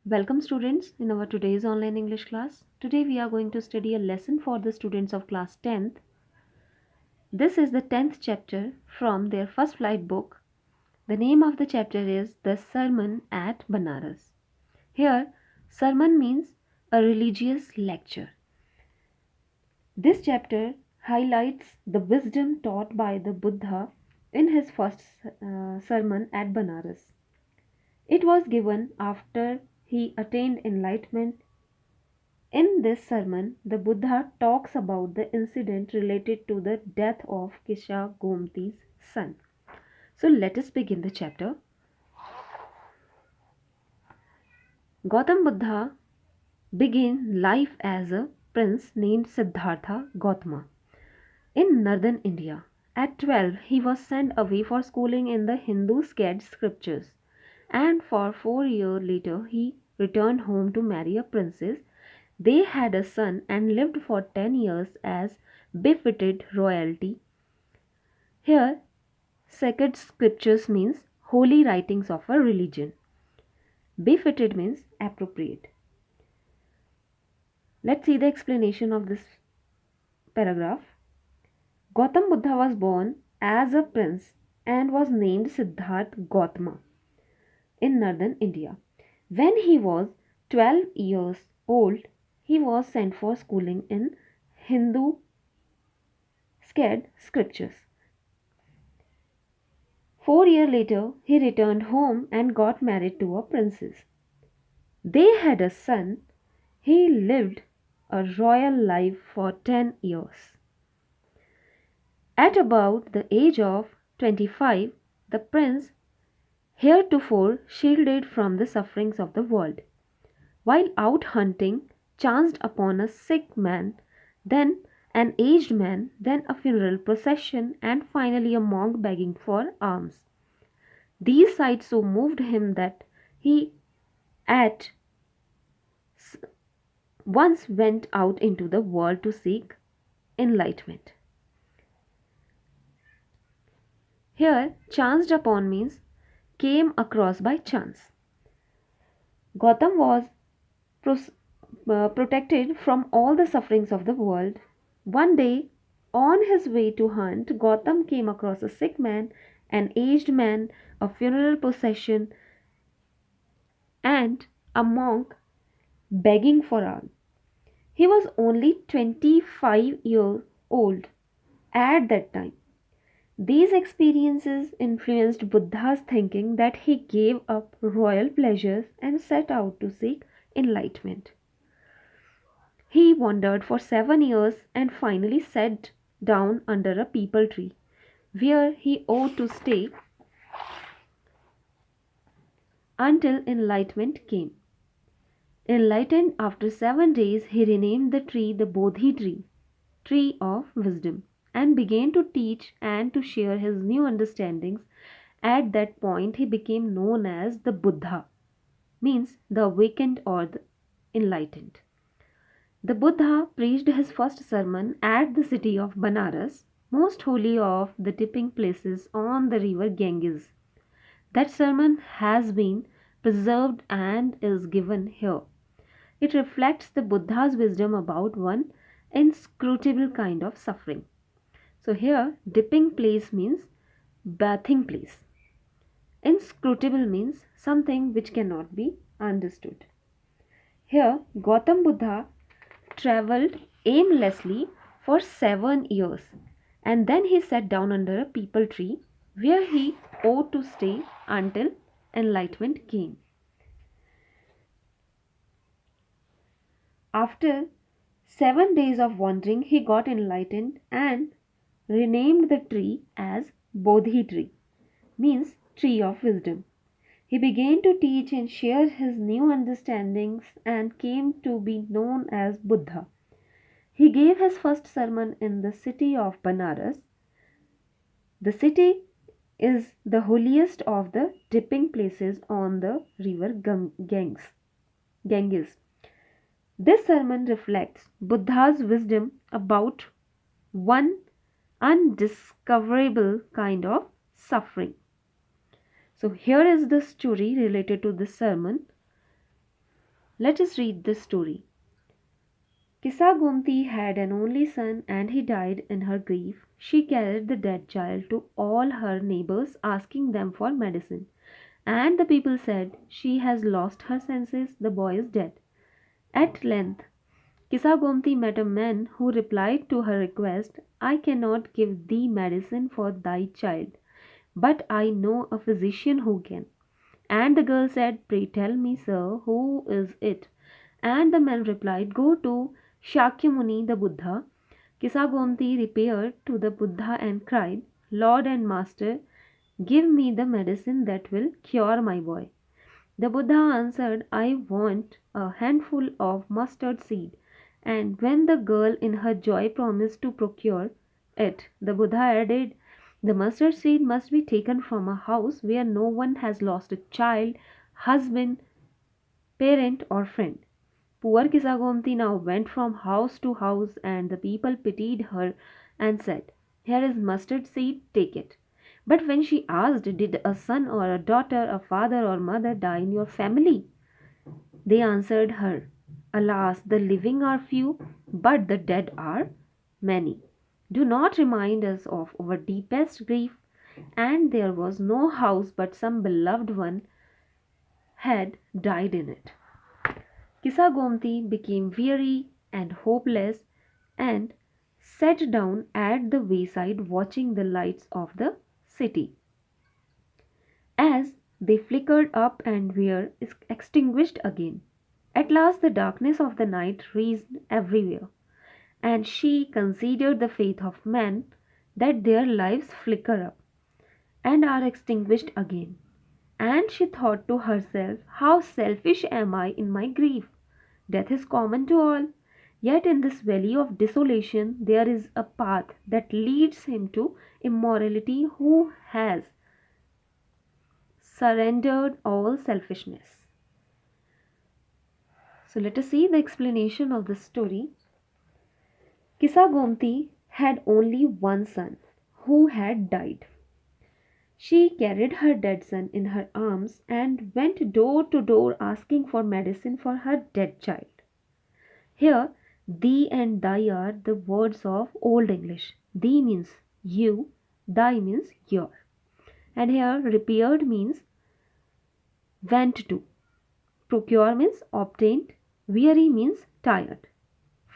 Welcome students in our today's online English class. Today we are going to study a lesson for the students of class 10th. This is the 10th chapter from their first flight book. The name of the chapter is The Sermon at Benares. Here, sermon means a religious lecture. This chapter highlights the wisdom taught by the Buddha in his first sermon at Benares. It was given after he attained enlightenment. In this sermon, the Buddha talks about the incident related to the death of Kisha Gomti's son. So let us begin the chapter. Gautam Buddha began life as a prince named Siddhartha Gautama in northern India. At 12, he was sent away for schooling in the Hindu sacred scriptures, and for 4 years later, he returned home to marry a princess. They had a son and lived for 10 years as befitted royalty. Here, sacred scriptures means holy writings of a religion. Befitted means appropriate. Let's see the explanation of this paragraph. Gautam Buddha was born as a prince and was named Siddhartha Gautama in northern India. When he was 12 years old, he was sent for schooling in Hindu sacred scriptures. 4 years later, he returned home and got married to a princess. They had a son. He lived a royal life for 10 years. At about the age of 25, the prince, heretofore shielded from the sufferings of the world, while out hunting, chanced upon a sick man, then an aged man, then a funeral procession, and finally a monk begging for alms. These sights so moved him that he at once went out into the world to seek enlightenment. Here, chanced upon means came across by chance. Gautam was pros- protected from all the sufferings of the world. One day, on his way to hunt, Gautam came across a sick man, an aged man, a funeral procession, and a monk begging for alms. He was only 25 years old at that time. These experiences influenced Buddha's thinking that he gave up royal pleasures and set out to seek enlightenment. He wandered for 7 years and finally sat down under a peepal tree, where he ought to stay until enlightenment came. Enlightened after 7 days, he renamed the tree the Bodhi tree, tree of wisdom, and began to teach and to share his new understandings. At that point, he became known as the Buddha, means the awakened or the enlightened. The Buddha preached his first sermon at the city of Benares, most holy of the dipping places on the river Ganges. That sermon has been preserved and is given here. It reflects the Buddha's wisdom about one inscrutable kind of suffering. So here, dipping place means bathing place. Inscrutable means something which cannot be understood. Here, Gautam Buddha traveled aimlessly for 7 years, and then he sat down under a peepal tree where he ought to stay until enlightenment came. After 7 days of wandering, he got enlightened and renamed the tree as Bodhi tree, means tree of wisdom. He began to teach and share his new understandings and came to be known as Buddha. He gave his first sermon in the city of Benares. The city is the holiest of the dipping places on the river Ganges. This sermon reflects Buddha's wisdom about one undiscoverable kind of suffering. So here is the story related to this sermon. Let us read this story. Kisa Gomti had an only son and he died in her grief. She carried the dead child to all her neighbors, asking them for medicine. And the people said, "She has lost her senses, the boy is dead." At length, Kisa Gomti met a man who replied to her request, "I cannot give thee medicine for thy child, but I know a physician who can." And the girl said, "Pray tell me, sir, who is it?" And the man replied, "Go to Shakyamuni the Buddha." Kisagomti repaired to the Buddha and cried, "Lord and Master, give me the medicine that will cure my boy." The Buddha answered, "I want a handful of mustard seed." And when the girl in her joy promised to procure it, the Buddha added, "The mustard seed must be taken from a house where no one has lost a child, husband, parent, or friend." Poor Kisagomti now went from house to house, and the people pitied her and said, "Here is mustard seed, take it." But when she asked, "Did a son or a daughter, a father or mother die in your family?" they answered her, "Alas, the living are few, but the dead are many. Do not remind us of our deepest grief." And there was no house but some beloved one had died in it. Kisa Gomti became weary and hopeless and sat down at the wayside watching the lights of the city as they flickered up and were extinguished again. At last the darkness of the night reached everywhere, and she considered the faith of men that their lives flicker up and are extinguished again. And she thought to herself, "How selfish am I in my grief! Death is common to all. Yet in this valley of desolation there is a path that leads him to immortality who has surrendered all selfishness." So let us see the explanation of this story. Kisa Gomti had only one son who had died. She carried her dead son in her arms and went door to door asking for medicine for her dead child. Here, thee and thy are the words of Old English. Thee means you, thy means your. And here, repaired means went to. Procure means obtained. Weary means tired.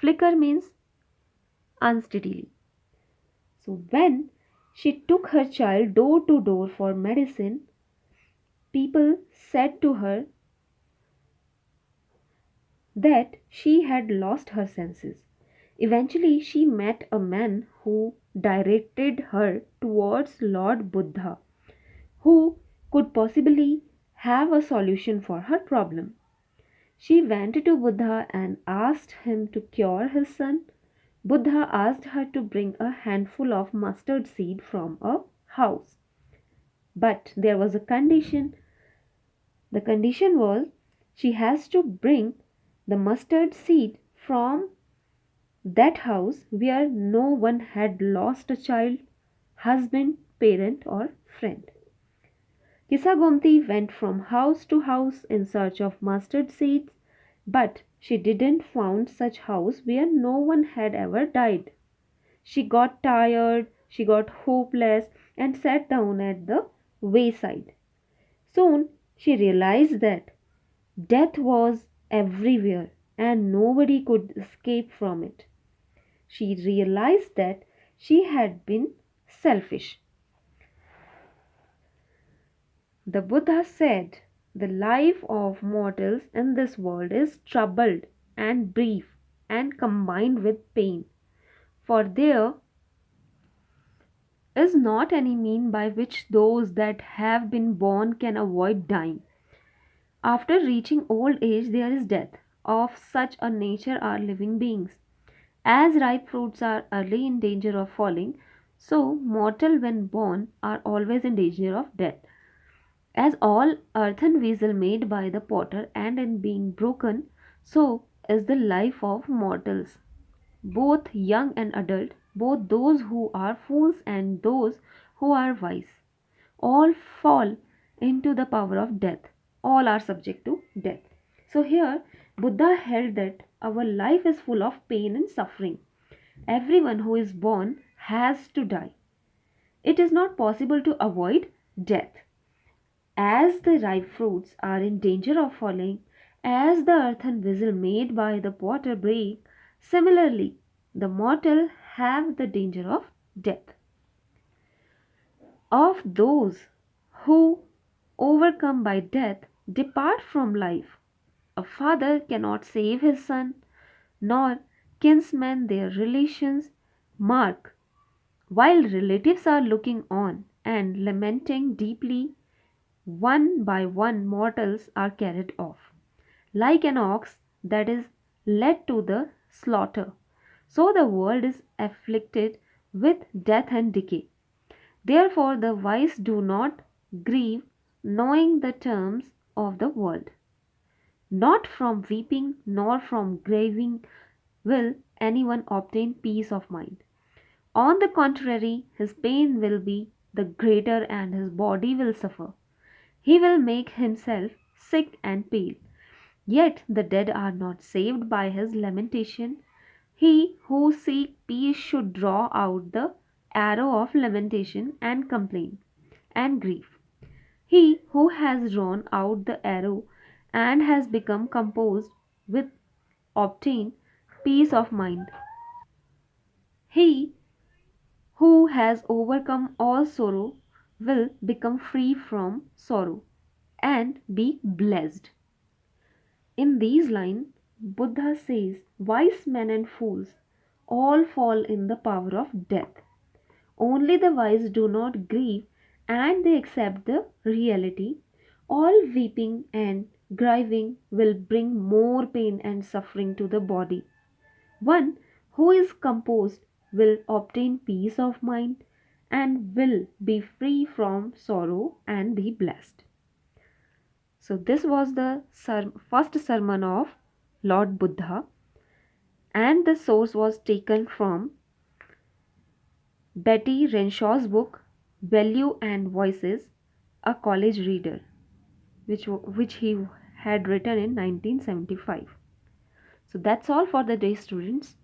Flicker means unsteadily. So, when she took her child door to door for medicine, people said to her that she had lost her senses. Eventually, she met a man who directed her towards Lord Buddha, who could possibly have a solution for her problem. She went to Buddha and asked him to cure his son. Buddha asked her to bring a handful of mustard seed from a house. But there was a condition. The condition was she has to bring the mustard seed from that house where no one had lost a child, husband, parent, or friend. Kisagomti went from house to house in search of mustard seeds, but she didn't find such house where no one had ever died. She got tired, she got hopeless, and sat down at the wayside. Soon she realized that death was everywhere and nobody could escape from it. She realized that she had been selfish. The Buddha said, "The life of mortals in this world is troubled and brief and combined with pain, for there is not any mean by which those that have been born can avoid dying. After reaching old age, there is death. Of such a nature are living beings. As ripe fruits are early in danger of falling, so mortal when born are always in danger of death. As all earthen vessel made by the potter and in being broken, so is the life of mortals, both young and adult, both those who are fools and those who are wise. All fall into the power of death. All are subject to death." So here Buddha held that our life is full of pain and suffering. Everyone who is born has to die. It is not possible to avoid death. As the ripe fruits are in danger of falling, as the earthen vessel made by the potter break, similarly the mortal have the danger of death. Of those who, overcome by death, depart from life, a father cannot save his son, nor kinsmen their relations. Mark, while relatives are looking on and lamenting deeply, one by one mortals are carried off, like an ox that is led to the slaughter. So the world is afflicted with death and decay. Therefore, the wise do not grieve, knowing the terms of the world. Not from weeping nor from grieving will anyone obtain peace of mind. On the contrary, his pain will be the greater and his body will suffer. He will make himself sick and pale. Yet the dead are not saved by his lamentation. He who seeks peace should draw out the arrow of lamentation and complaint and grief. He who has drawn out the arrow and has become composed with obtain peace of mind. He who has overcome all sorrow will become free from sorrow and be blessed. In these lines, Buddha says, wise men and fools all fall in the power of death. Only the wise do not grieve and they accept the reality. All weeping and grieving will bring more pain and suffering to the body. One who is composed will obtain peace of mind and will be free from sorrow and be blessed. So, this was the first sermon of Lord Buddha, and the source was taken from Betty Renshaw's book Value and Voices, a College Reader, which he had written in 1975. So, that's all for the day, students.